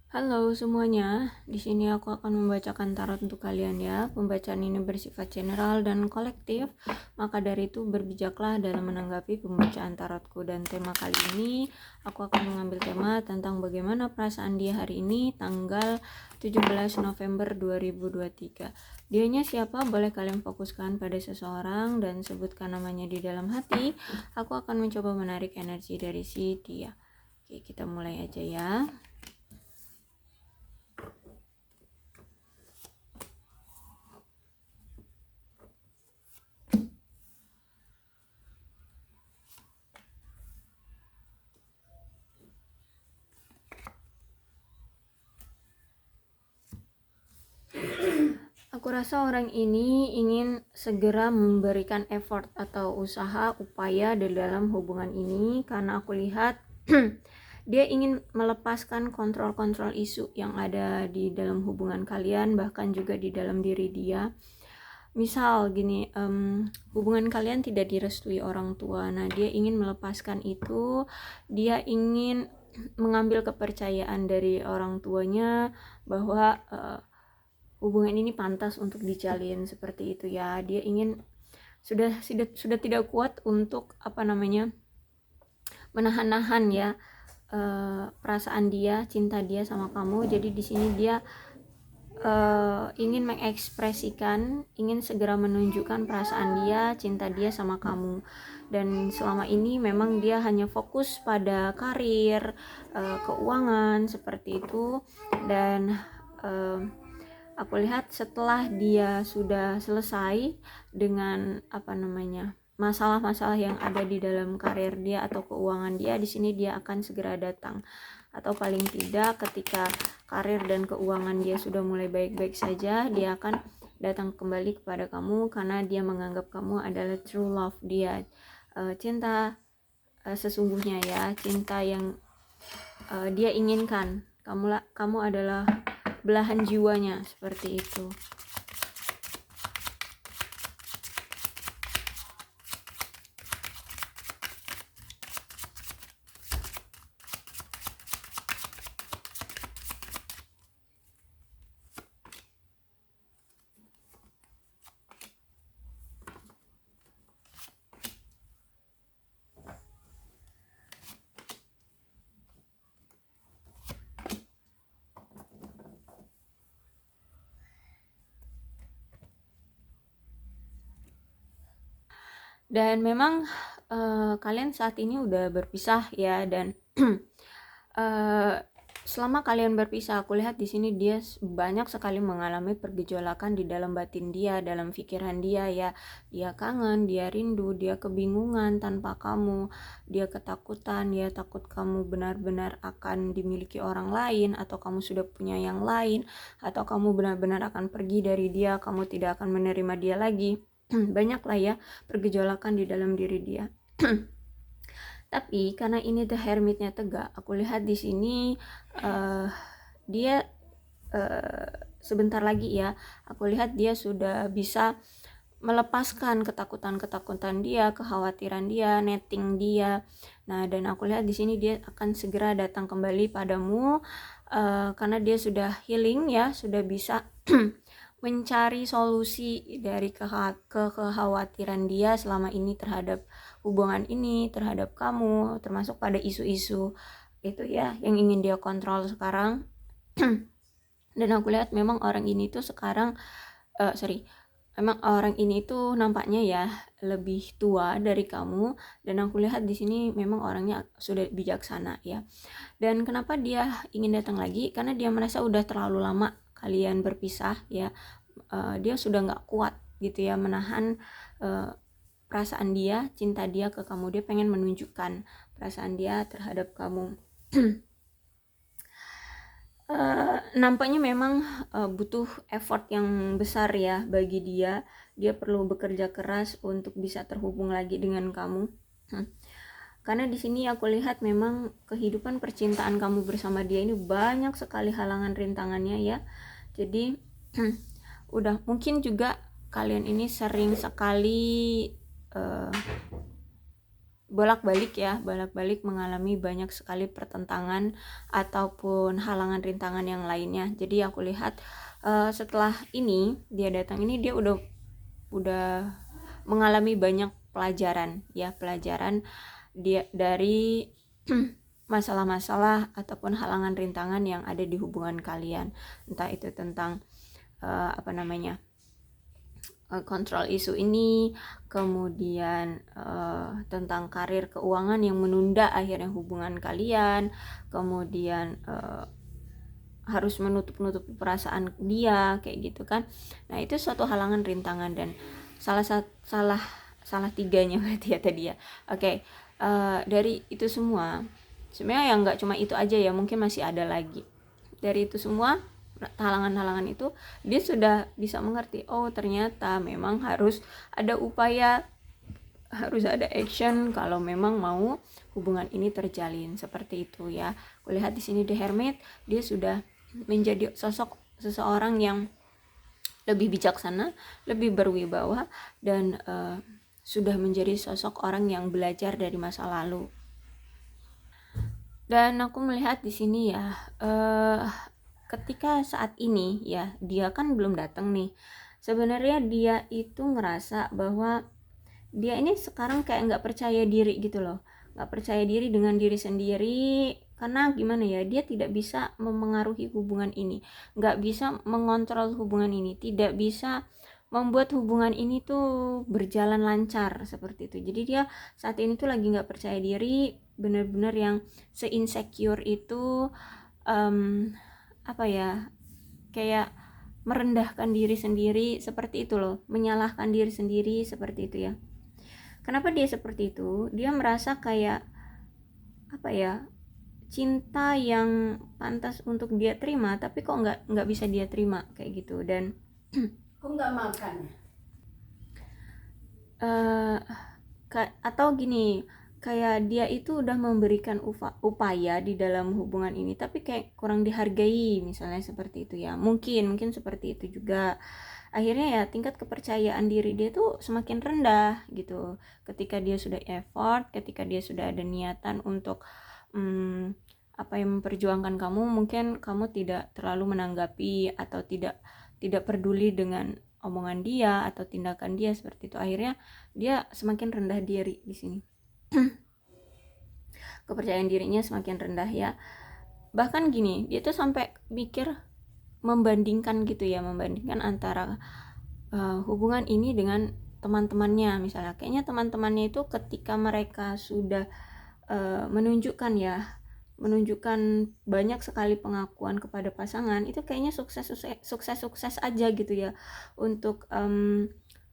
Halo semuanya, di sini aku akan membacakan tarot untuk kalian ya. Pembacaan ini bersifat general dan kolektif, maka dari itu berbijaklah dalam menanggapi pembacaan tarotku. Dan tema kali ini, aku akan mengambil tema tentang bagaimana perasaan dia hari ini, tanggal 17 November 2023. Dianya siapa? Boleh kalian fokuskan pada seseorang dan sebutkan namanya di dalam hati. Aku akan mencoba menarik energi dari si dia. Oke, kita mulai aja ya. Aku rasa orang ini ingin segera memberikan effort atau usaha upaya di dalam hubungan ini, karena aku lihat dia ingin melepaskan kontrol-kontrol isu yang ada di dalam hubungan kalian, bahkan juga di dalam diri dia. Misal gini, hubungan kalian tidak direstui orang tua. Nah, dia ingin melepaskan itu. Dia ingin mengambil kepercayaan dari orang tuanya bahwa hubungan ini pantas untuk dijalin, seperti itu ya. Dia ingin sudah tidak kuat untuk menahan-nahan ya perasaan dia, cinta dia sama kamu. Jadi di sini dia ingin mengekspresikan, ingin segera menunjukkan perasaan dia, cinta dia sama kamu. Dan selama ini memang dia hanya fokus pada karir, keuangan, seperti itu. Dan aku lihat setelah dia sudah selesai dengan masalah-masalah yang ada di dalam karir dia atau keuangan dia, di sini dia akan segera datang. Atau paling tidak ketika karir dan keuangan dia sudah mulai baik-baik saja, dia akan datang kembali kepada kamu karena dia menganggap kamu adalah true love dia, cinta sesungguhnya ya, cinta yang dia inginkan. Kamu adalah belahan jiwanya, seperti itu. Dan memang kalian saat ini udah berpisah ya, dan selama kalian berpisah, aku lihat di sini dia banyak sekali mengalami pergejolakan di dalam batin dia, dalam pikiran dia ya. Dia kangen, dia rindu, dia kebingungan tanpa kamu, dia ketakutan, dia takut kamu benar-benar akan dimiliki orang lain, atau kamu sudah punya yang lain, atau kamu benar-benar akan pergi dari dia, kamu tidak akan menerima dia lagi. Banyak lah ya pergejolakan di dalam diri dia. Tapi karena ini The Hermitnya tegak, aku lihat di sini dia sebentar lagi ya, aku lihat dia sudah bisa melepaskan ketakutan dia, kekhawatiran dia, netting dia. Nah, dan aku lihat di sini dia akan segera datang kembali padamu karena dia sudah healing ya, sudah bisa mencari solusi dari kekhawatiran dia selama ini terhadap hubungan ini, terhadap kamu, termasuk pada isu-isu itu ya yang ingin dia kontrol sekarang. Dan aku lihat memang orang ini tuh sekarang memang orang ini tuh nampaknya ya lebih tua dari kamu, dan aku lihat di sini memang orangnya sudah bijaksana ya. Dan kenapa dia ingin datang lagi? Karena dia merasa udah terlalu lama kalian berpisah ya. Dia sudah nggak kuat gitu ya menahan perasaan dia, cinta dia ke kamu. Dia pengen menunjukkan perasaan dia terhadap kamu. Nampaknya memang butuh effort yang besar ya bagi dia. Dia perlu bekerja keras untuk bisa terhubung lagi dengan kamu. Karena di sini aku lihat memang kehidupan percintaan kamu bersama dia ini banyak sekali halangan rintangannya ya. Jadi udah mungkin juga kalian ini sering sekali bolak-balik mengalami banyak sekali pertentangan ataupun halangan rintangan yang lainnya. Jadi aku lihat setelah ini dia datang ini, dia udah mengalami banyak pelajaran dia dari masalah-masalah ataupun halangan rintangan yang ada di hubungan kalian, entah itu tentang kontrol isu ini, kemudian tentang karir keuangan yang menunda akhirnya hubungan kalian, kemudian harus menutup-nutupi perasaan dia kayak gitu kan. Nah itu suatu halangan rintangan, dan salah tiganya berarti ya tadi ya. Oke. Dari itu semua sebenarnya yang nggak cuma itu aja ya, mungkin masih ada lagi. Dari itu semua halangan-halangan itu, dia sudah bisa mengerti, oh ternyata memang harus ada upaya, harus ada action kalau memang mau hubungan ini terjalin, seperti itu ya. Kulihat di sini The Hermit, dia sudah menjadi sosok seseorang yang lebih bijaksana, lebih berwibawa, dan sudah menjadi sosok orang yang belajar dari masa lalu. Dan aku melihat di sini ya, ketika saat ini ya, dia kan belum datang nih. Sebenarnya dia itu ngerasa bahwa dia ini sekarang kayak nggak percaya diri gitu loh, nggak percaya diri dengan diri sendiri. Karena gimana ya, dia tidak bisa memengaruhi hubungan ini, nggak bisa mengontrol hubungan ini, tidak bisa membuat hubungan ini tuh berjalan lancar seperti itu. Jadi dia saat ini tuh lagi nggak percaya diri, bener-bener yang se-insecure itu, kayak merendahkan diri sendiri seperti itu loh, menyalahkan diri sendiri seperti itu ya. Kenapa dia seperti itu? Dia merasa kayak cinta yang pantas untuk dia terima, tapi kok nggak bisa dia terima kayak gitu. Dan kok nggak makan atau gini, kayak dia itu udah memberikan upaya di dalam hubungan ini, tapi kayak kurang dihargai, misalnya seperti itu ya. Mungkin seperti itu juga. Akhirnya ya tingkat kepercayaan diri dia tuh semakin rendah gitu. Ketika dia sudah effort, ketika dia sudah ada niatan untuk memperjuangkan kamu, mungkin kamu tidak terlalu menanggapi atau tidak peduli dengan omongan dia atau tindakan dia seperti itu. Akhirnya dia semakin rendah diri di sini. Kepercayaan dirinya semakin rendah ya. Bahkan gini, dia tuh sampai mikir membandingkan antara hubungan ini dengan teman-temannya. Misalnya kayaknya teman-temannya itu ketika mereka sudah menunjukkan banyak sekali pengakuan kepada pasangan, itu kayaknya sukses aja gitu ya untuk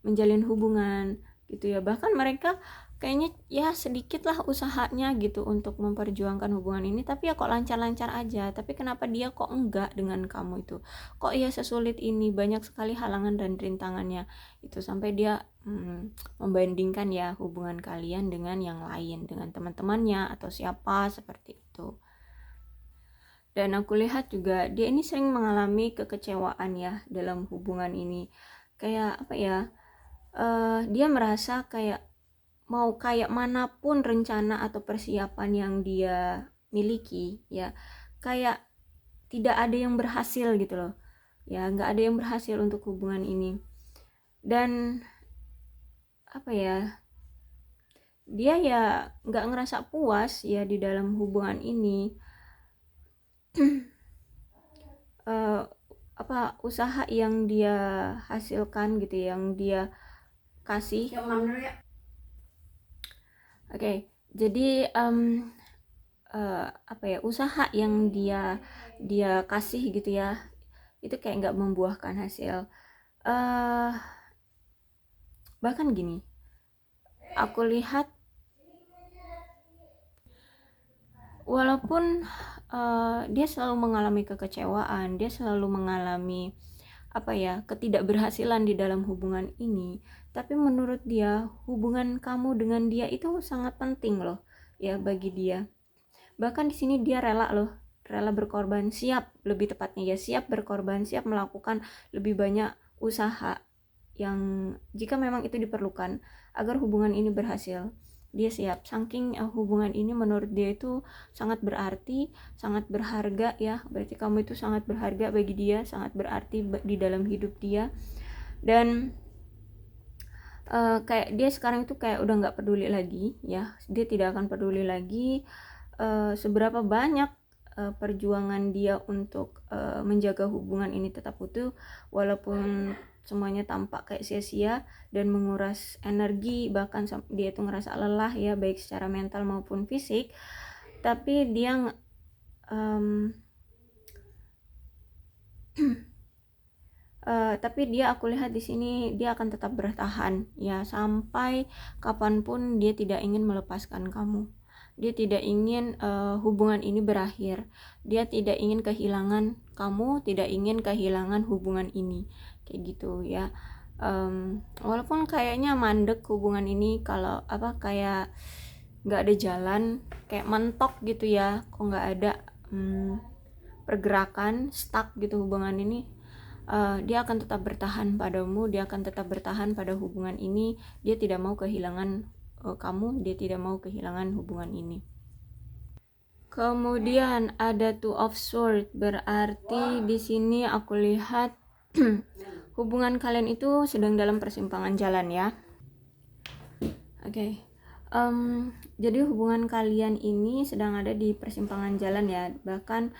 menjalin hubungan gitu ya. Bahkan mereka kayaknya ya sedikit lah usahanya gitu untuk memperjuangkan hubungan ini, tapi ya kok lancar-lancar aja. Tapi kenapa dia kok enggak dengan kamu itu? Kok ya sesulit ini, banyak sekali halangan dan rintangannya itu, sampai dia membandingkan ya hubungan kalian dengan yang lain, dengan teman-temannya atau siapa seperti itu. Dan aku lihat juga dia ini sering mengalami kekecewaan ya dalam hubungan ini. Kayak dia merasa kayak mau kayak manapun rencana atau persiapan yang dia miliki ya, kayak tidak ada yang berhasil gitu loh ya, nggak ada yang berhasil untuk hubungan ini. Dan dia ya nggak ngerasa puas ya di dalam hubungan ini. Usaha yang dia hasilkan gitu, yang dia kasih. Oke, jadi usaha yang dia kasih gitu ya, itu kayak nggak membuahkan hasil. Bahkan gini, aku lihat walaupun dia selalu mengalami kekecewaan, dia selalu mengalami ketidakberhasilan di dalam hubungan ini, tapi menurut dia hubungan kamu dengan dia itu sangat penting loh ya bagi dia. Bahkan di sini dia rela berkorban, lebih tepatnya siap berkorban, siap melakukan lebih banyak usaha yang jika memang itu diperlukan agar hubungan ini berhasil. dia siap. Saking hubungan ini menurut dia itu sangat berarti, sangat berharga ya. Berarti kamu itu sangat berharga bagi dia, sangat berarti di dalam hidup dia. Dan kayak dia sekarang itu kayak udah nggak peduli lagi ya, dia tidak akan peduli lagi seberapa banyak perjuangan dia untuk menjaga hubungan ini tetap utuh, walaupun semuanya tampak kayak sia-sia dan menguras energi, bahkan dia itu ngerasa lelah ya, baik secara mental maupun fisik. Tapi dia tapi dia, aku lihat di sini dia akan tetap bertahan ya, sampai kapanpun dia tidak ingin melepaskan kamu. Dia tidak ingin hubungan ini berakhir. Dia tidak ingin kehilangan kamu, tidak ingin kehilangan hubungan ini, kayak gitu ya. Walaupun kayaknya mandek hubungan ini, kalau kayak nggak ada jalan, kayak mentok gitu ya, kok nggak ada pergerakan, stuck gitu hubungan ini. Dia akan tetap bertahan padamu, dia akan tetap bertahan pada hubungan ini. Dia tidak mau kehilangan kamu, dia tidak mau kehilangan hubungan ini. Kemudian ada Two of Swords, berarti di sini aku lihat hubungan kalian itu sedang dalam persimpangan jalan ya. Oke. Jadi hubungan kalian ini sedang ada di persimpangan jalan ya. Bahkan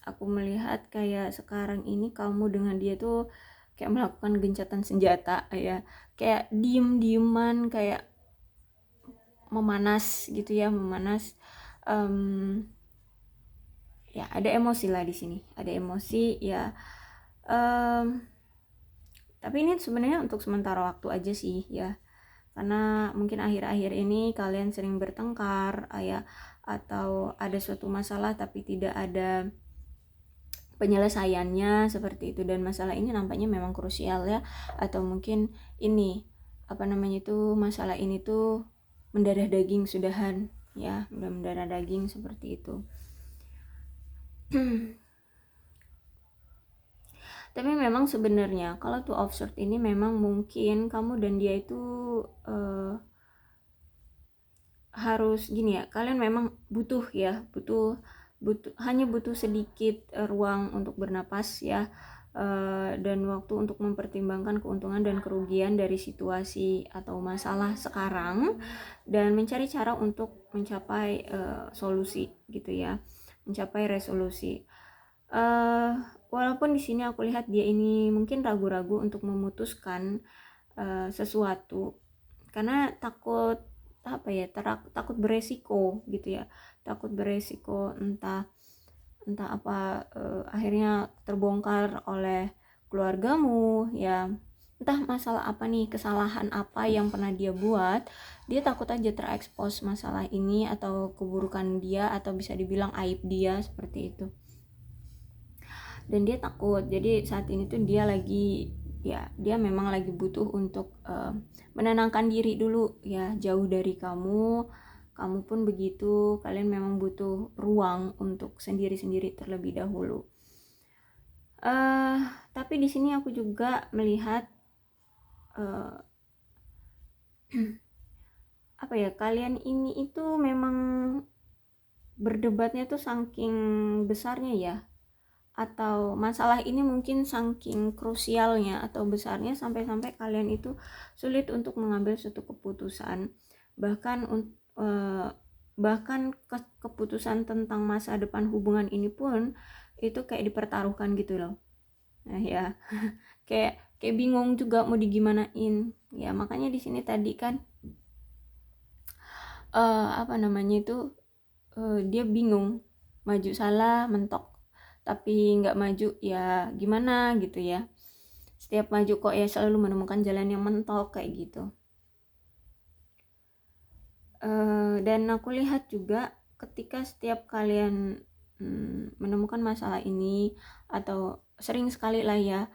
aku melihat kayak sekarang ini kamu dengan dia tuh kayak melakukan gencatan senjata ya, kayak diem-dieman, kayak memanas gitu ya, memanas. Ya ada emosi lah di sini, ada emosi ya. Tapi ini sebenarnya untuk sementara waktu aja sih ya, karena mungkin akhir-akhir ini kalian sering bertengkar ya, atau ada suatu masalah tapi tidak ada penyelesaiannya seperti itu, dan masalah ini nampaknya memang krusial ya, atau mungkin ini masalah ini tuh mendarah daging sudahan ya, udah mendarah daging seperti itu. Tapi memang sebenarnya kalau Two of Swords ini memang mungkin kamu dan dia itu harus gini ya, kalian memang butuh hanya butuh sedikit ruang untuk bernapas ya, dan waktu untuk mempertimbangkan keuntungan dan kerugian dari situasi atau masalah sekarang, dan mencari cara untuk mencapai solusi gitu ya, mencapai resolusi. Walaupun di sini aku lihat dia ini mungkin ragu-ragu untuk memutuskan sesuatu karena takut takut beresiko gitu ya, takut beresiko entah apa akhirnya terbongkar oleh keluargamu ya, entah masalah apa nih, kesalahan apa yang pernah dia buat. Dia takut aja terekspos masalah ini atau keburukan dia, atau bisa dibilang aib dia seperti itu, dan dia takut. Jadi saat ini tuh dia memang lagi butuh untuk menenangkan diri dulu ya, jauh dari kamu pun begitu. Kalian memang butuh ruang untuk sendiri-sendiri terlebih dahulu. Tapi di sini aku juga melihat kalian ini itu memang berdebatnya tuh saking besarnya ya, atau masalah ini mungkin saking krusialnya atau besarnya sampai-sampai kalian itu sulit untuk mengambil suatu keputusan. Bahkan keputusan tentang masa depan hubungan ini pun itu kayak dipertaruhkan gitu loh. Nah ya, kayak bingung juga mau digimanain ya. Makanya di sini tadi kan dia bingung, maju salah mentok, tapi nggak maju ya gimana gitu ya. Setiap maju kok ya selalu menemukan jalan yang mentok kayak gitu. Dan aku lihat juga ketika setiap kalian menemukan masalah ini, atau sering sekali lah ya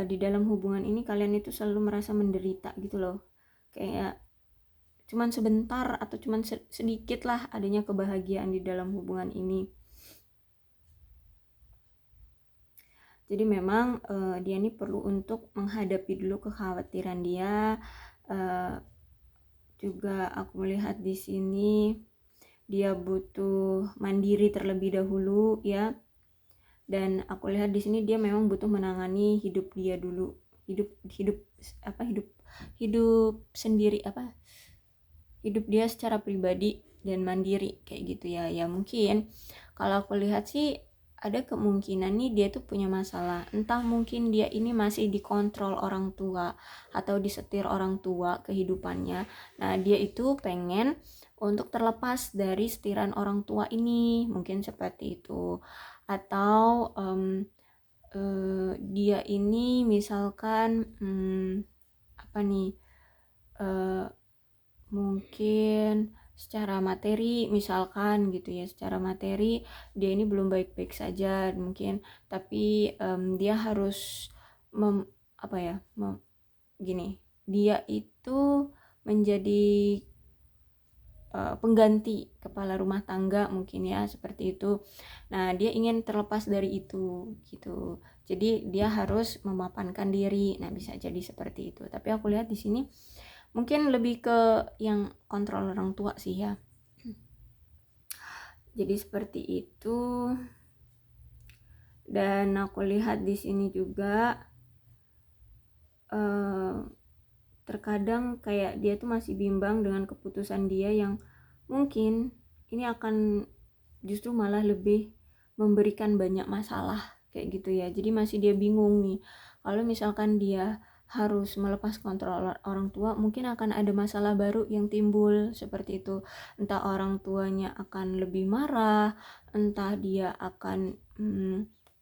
di dalam hubungan ini, kalian itu selalu merasa menderita gitu loh, kayak cuman sebentar atau cuman sedikit lah adanya kebahagiaan di dalam hubungan ini. Jadi memang dia ini perlu untuk menghadapi dulu kekhawatiran dia, juga aku melihat di sini dia butuh mandiri terlebih dahulu ya. Dan aku lihat di sini dia memang butuh menangani hidup dia dulu, hidup hidup hidup sendiri, hidup dia secara pribadi dan mandiri kayak gitu ya. Ya mungkin kalau aku lihat sih ada kemungkinan nih dia tuh punya masalah, entah mungkin dia ini masih dikontrol orang tua atau disetir orang tua kehidupannya. Nah dia itu pengen untuk terlepas dari setiran orang tua ini, mungkin seperti itu. Atau dia ini misalkan apa nih, mungkin secara materi misalkan gitu ya, secara materi dia ini belum baik-baik saja mungkin, tapi dia harus gini, dia itu menjadi pengganti kepala rumah tangga mungkin ya, seperti itu. Nah dia ingin terlepas dari itu gitu, jadi dia harus memapankan diri. Nah bisa jadi seperti itu, tapi aku lihat di sini mungkin lebih ke yang kontrol orang tua sih ya. Jadi seperti itu. Dan aku lihat di sini juga terkadang kayak dia tuh masih bimbang dengan keputusan dia yang mungkin ini akan justru malah lebih memberikan banyak masalah kayak gitu ya. Jadi masih dia bingung nih, kalau misalkan dia harus melepas kontrol orang tua, mungkin akan ada masalah baru yang timbul seperti itu. Entah orang tuanya akan lebih marah, entah dia akan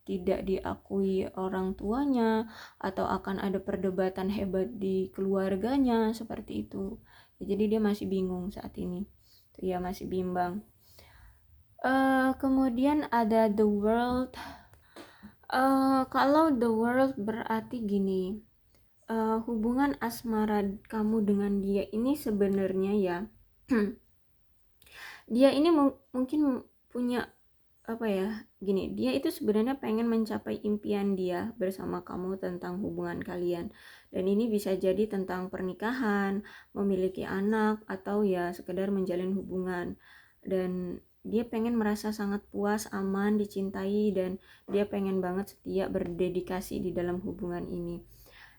tidak diakui orang tuanya, atau akan ada perdebatan hebat di keluarganya seperti itu. Jadi dia masih bingung saat ini. Ya masih bimbang. Kemudian ada the world. Kalau the world berarti gini, hubungan asmara kamu dengan dia ini sebenarnya ya dia ini mungkin punya gini, dia itu sebenarnya pengen mencapai impian dia bersama kamu tentang hubungan kalian. Dan ini bisa jadi tentang pernikahan, memiliki anak, atau ya sekedar menjalin hubungan. Dan dia pengen merasa sangat puas, aman, dicintai, dan dia pengen banget setia berdedikasi di dalam hubungan ini.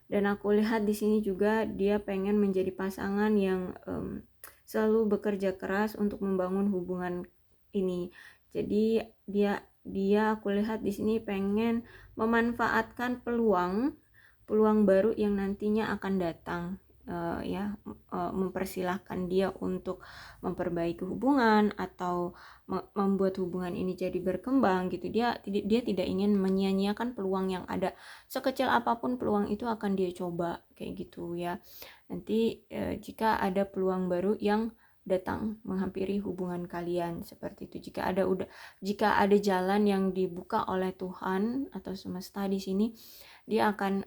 Dan aku lihat di sini juga dia pengen menjadi pasangan yang selalu bekerja keras untuk membangun hubungan ini. Jadi dia aku lihat di sini pengen memanfaatkan peluang baru yang nantinya akan datang, mempersilahkan dia untuk memperbaiki hubungan atau membuat hubungan ini jadi berkembang gitu. Dia tidak ingin menyia-nyiakan peluang yang ada, sekecil apapun peluang itu akan dia coba kayak gitu ya. Nanti jika ada peluang baru yang datang menghampiri hubungan kalian seperti itu, jika ada jalan yang dibuka oleh Tuhan atau semesta di sini, dia akan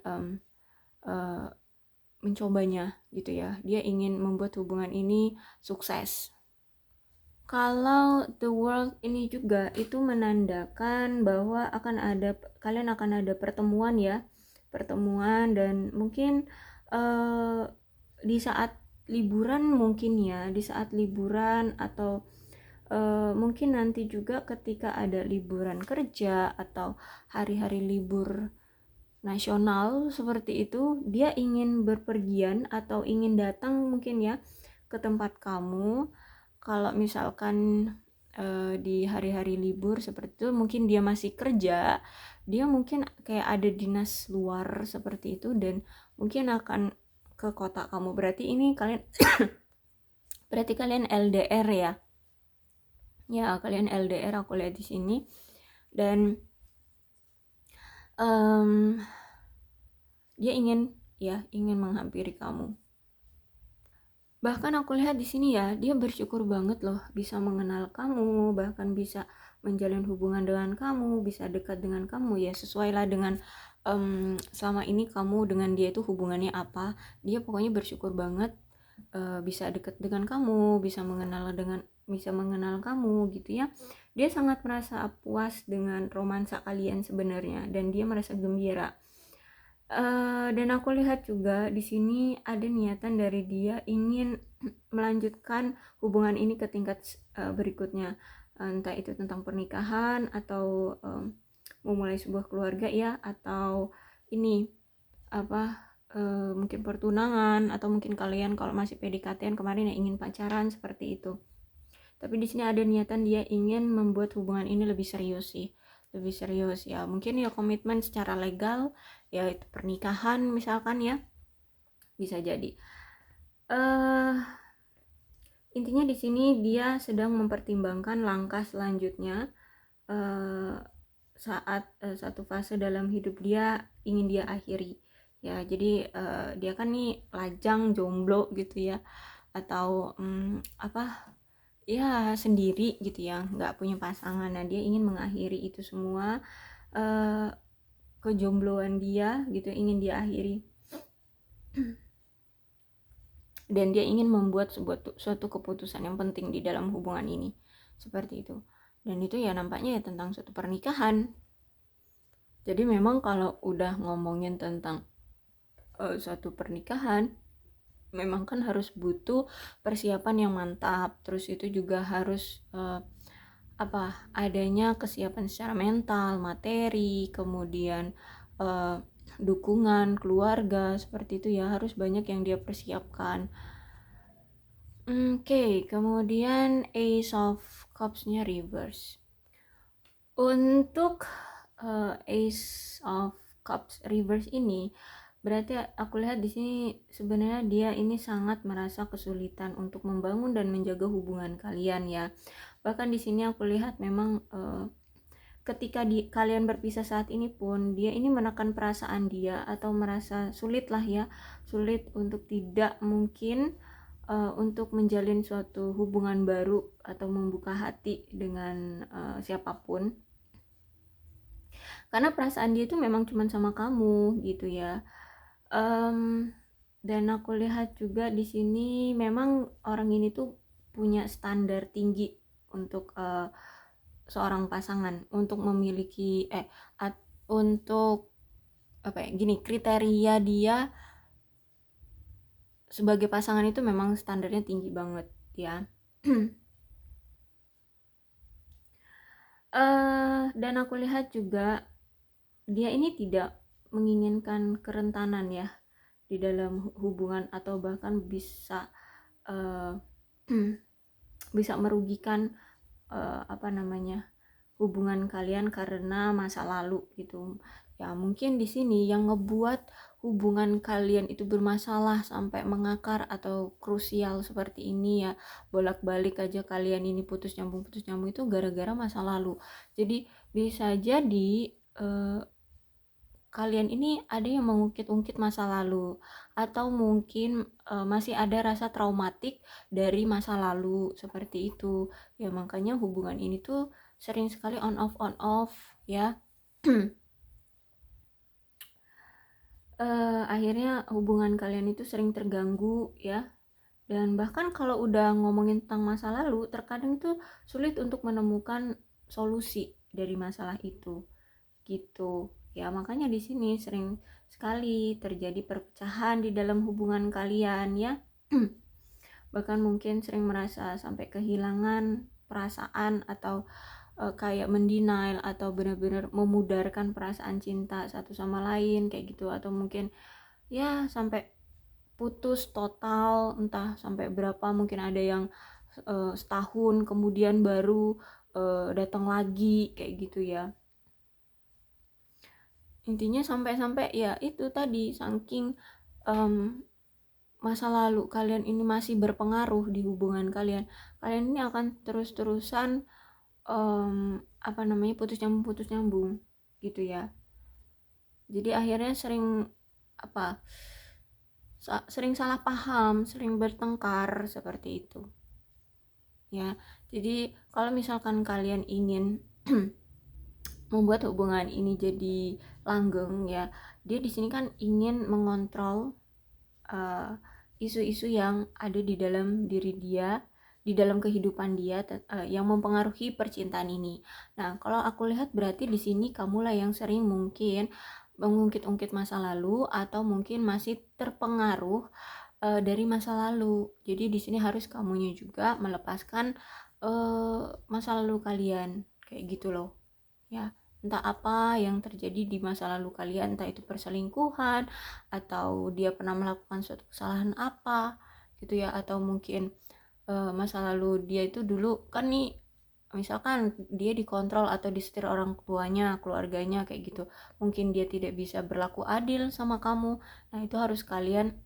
mencobanya gitu ya. Dia ingin membuat hubungan ini sukses. Kalau the world ini juga itu menandakan bahwa kalian akan ada pertemuan ya, dan mungkin di saat liburan mungkin ya, atau mungkin nanti juga ketika ada liburan kerja atau hari-hari libur nasional seperti itu, dia ingin berpergian atau ingin datang mungkin ya ke tempat kamu. Kalau misalkan di hari-hari libur seperti itu, mungkin dia masih kerja, dia mungkin kayak ada dinas luar seperti itu, dan mungkin akan ke kota kamu. Berarti ini kalian berarti kalian LDR ya. Ya, kalian LDR aku lihat di sini. Dan dia ingin menghampiri kamu. Bahkan aku lihat di sini ya, dia bersyukur banget loh bisa mengenal kamu, bahkan bisa menjalin hubungan dengan kamu, bisa dekat dengan kamu ya, sesuai lah dengan selama ini kamu dengan dia itu hubungannya apa. Dia pokoknya bersyukur banget bisa dekat dengan kamu, bisa mengenal kamu gitu ya. Dia sangat merasa puas dengan romansa kalian sebenarnya, dan dia merasa gembira. Dan aku lihat juga di sini ada niatan dari dia ingin melanjutkan hubungan ini ke tingkat berikutnya, entah itu tentang pernikahan atau memulai sebuah keluarga ya, atau ini apa mungkin pertunangan, atau mungkin kalian kalau masih PDKT-an kemarin yang ingin pacaran seperti itu. Tapi di sini ada niatan dia ingin membuat hubungan ini lebih serius sih, lebih serius ya, mungkin ya komitmen secara legal ya, itu pernikahan misalkan ya, bisa jadi. eh Intinya di sini dia sedang mempertimbangkan langkah selanjutnya eh saat satu fase dalam hidup dia ingin dia akhiri ya. Jadi dia kan nih lajang jomblo gitu ya, atau apa ya, sendiri gitu ya, nggak punya pasangan. Nah dia ingin mengakhiri itu semua, eh, kejombloan dia gitu, ingin dia akhiri, dan dia ingin membuat suatu keputusan yang penting di dalam hubungan ini, seperti itu. Dan itu ya nampaknya ya tentang suatu pernikahan. Jadi memang kalau udah ngomongin tentang suatu pernikahan, memang kan harus butuh persiapan yang mantap. Terus itu juga harus adanya kesiapan secara mental, materi, kemudian uh, dukungan keluarga, seperti itu ya, harus banyak yang dia persiapkan. Oke, kemudian Ace of Cups-nya reverse. Untuk Ace of Cups reverse ini berarti aku lihat di sini sebenarnya dia ini sangat merasa kesulitan untuk membangun dan menjaga hubungan kalian ya. Bahkan di sini aku lihat memang ketika kalian berpisah saat ini pun dia ini menekan perasaan dia, atau merasa sulit lah ya, sulit untuk tidak mungkin untuk menjalin suatu hubungan baru atau membuka hati dengan siapapun, karena perasaan dia itu memang cuma sama kamu gitu ya. Dan aku lihat juga di sini memang orang ini tuh punya standar tinggi untuk seorang pasangan, untuk memiliki untuk apa ya, gini, kriteria dia sebagai pasangan itu memang standarnya tinggi banget ya. Dan aku lihat juga dia ini tidak menginginkan kerentanan ya di dalam hubungan, atau bahkan bisa uh, bisa merugikan hubungan kalian karena masa lalu gitu ya. Mungkin di sini yang ngebuat hubungan kalian itu bermasalah sampai mengakar atau krusial seperti ini ya, bolak-balik aja kalian ini putus nyambung itu gara-gara masa lalu. Jadi bisa jadi kalian ini ada yang mengungkit-ungkit masa lalu, atau mungkin masih ada rasa traumatik dari masa lalu, seperti itu ya. Makanya hubungan ini tuh sering sekali on off ya. Akhirnya hubungan kalian itu sering terganggu ya. Dan bahkan kalau udah ngomongin tentang masa lalu, terkadang itu sulit untuk menemukan solusi dari masalah itu gitu ya. Makanya di sini sering sekali terjadi perpecahan di dalam hubungan kalian ya. Bahkan mungkin sering merasa sampai kehilangan perasaan, atau kayak mendenial, atau benar-benar memudarkan perasaan cinta satu sama lain kayak gitu, atau mungkin ya sampai putus total, entah sampai berapa, mungkin ada yang setahun kemudian baru datang lagi kayak gitu ya. Intinya sampai-sampai ya itu tadi, saking masa lalu kalian ini masih berpengaruh di hubungan kalian, kalian ini akan terus-terusan putus nyambung gitu ya. Jadi akhirnya sering salah paham, sering bertengkar seperti itu ya. Jadi kalau misalkan kalian ingin membuat hubungan ini jadi langgeng ya, dia di sini kan ingin mengontrol isu-isu yang ada di dalam diri dia, di dalam kehidupan dia, yang mempengaruhi percintaan ini. Nah, kalau aku lihat berarti di sini kamulah yang sering mungkin mengungkit-ungkit masa lalu atau mungkin masih terpengaruh dari masa lalu. Jadi di sini harus kamunya juga melepaskan masa lalu kalian, kayak gitu loh. Ya, entah apa yang terjadi di masa lalu kalian, entah itu perselingkuhan atau dia pernah melakukan suatu kesalahan apa gitu ya, atau mungkin masa lalu dia itu dulu kan nih, misalkan dia dikontrol atau disetir orang tuanya, keluarganya kayak gitu, mungkin dia tidak bisa berlaku adil sama kamu. Nah itu harus kalian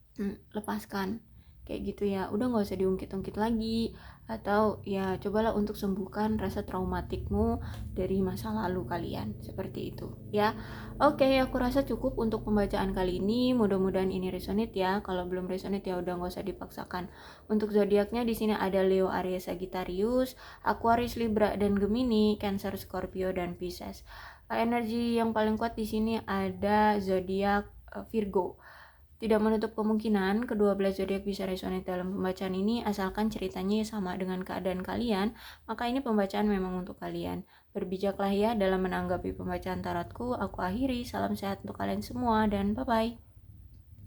lepaskan kayak gitu ya, udah nggak usah diungkit-ungkit lagi, atau ya cobalah untuk sembuhkan rasa traumatikmu dari masa lalu kalian, seperti itu ya. Oke, aku rasa cukup untuk pembacaan kali ini, mudah-mudahan ini resonate ya. Kalau belum resonate ya udah nggak usah dipaksakan. Untuk zodiaknya di sini ada Leo, Aries, Sagittarius, Aquarius, Libra, dan Gemini, Cancer, Scorpio, dan Pisces. Energi yang paling kuat di sini ada zodiak Virgo. Tidak menutup kemungkinan kedua belas zodiak bisa resonate dalam pembacaan ini, asalkan ceritanya sama dengan keadaan kalian, maka ini pembacaan memang untuk kalian. Berbijaklah ya dalam menanggapi pembacaan tarotku. Aku akhiri, salam sehat untuk kalian semua dan bye-bye.